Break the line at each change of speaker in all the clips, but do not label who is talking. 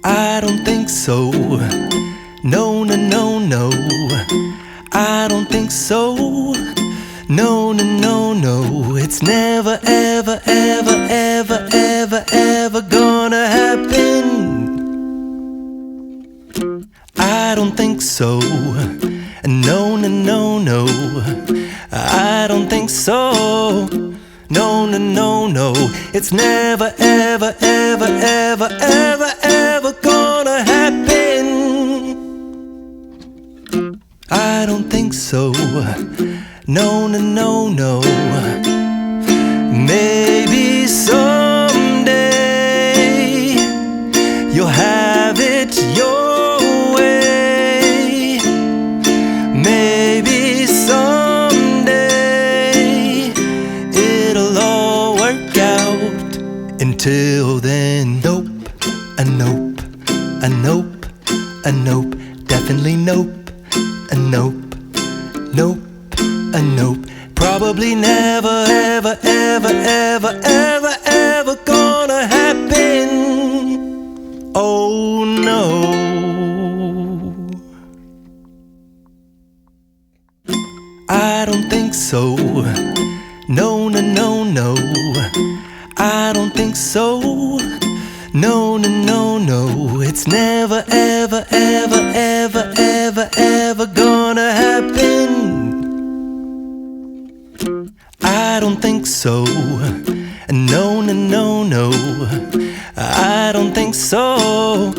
I don't think so. No, no, no, no. I don't think so. No, no, no, no. It's never, ever, ever, ever, ever, ever gonna happen. I don't think so. No, no, no, no. I don't think so. No, no, no, no. It's never, ever, ever, ever, ever, ever gonna happen. I don't think so. No, no, no, no. Maybe someday you'll have it your way. Maybe someday it'll all work out. Until then, nope, a nope, a nope, a nope, definitely nope, a nope, nope, a nope. Probably never, ever, ever, ever, ever, ever gonna happen. Oh no. I don't think so. No, no, no, no. I don't think so. No, no, no, no. It's never, ever, ever, ever, ever, ever gonna happen. I don't think so. No, no, no, no. I don't think so.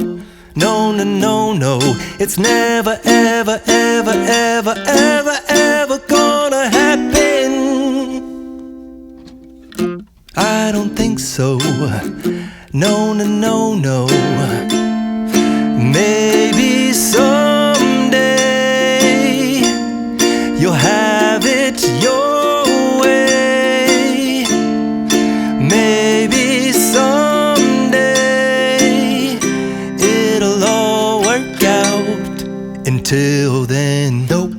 No, no, no, no. It's never, ever, ever, ever, ever, ever gonna happen. I don't think so. No, no, no, no. Maybe someday you'll have it your way. Maybe someday it'll all work out. Until then, nope,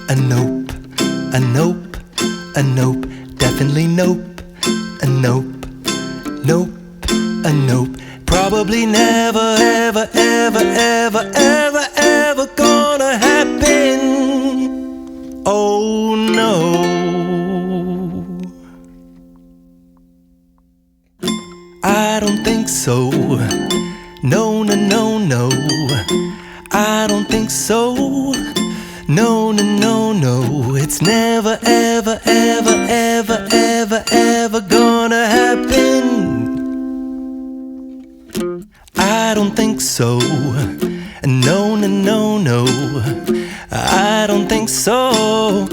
a nope, a nope, a nope, definitely nope, a nope, nope, a nope. Probably never, ever, ever, ever, ever, ever gonna happen. Oh no. I don't think so. No, no, no, no. I don't think so. No, no, no, no. It's never, ever, ever, ever, ever, ever gonna happen. I don't think so. No, no, no, no. I don't think so.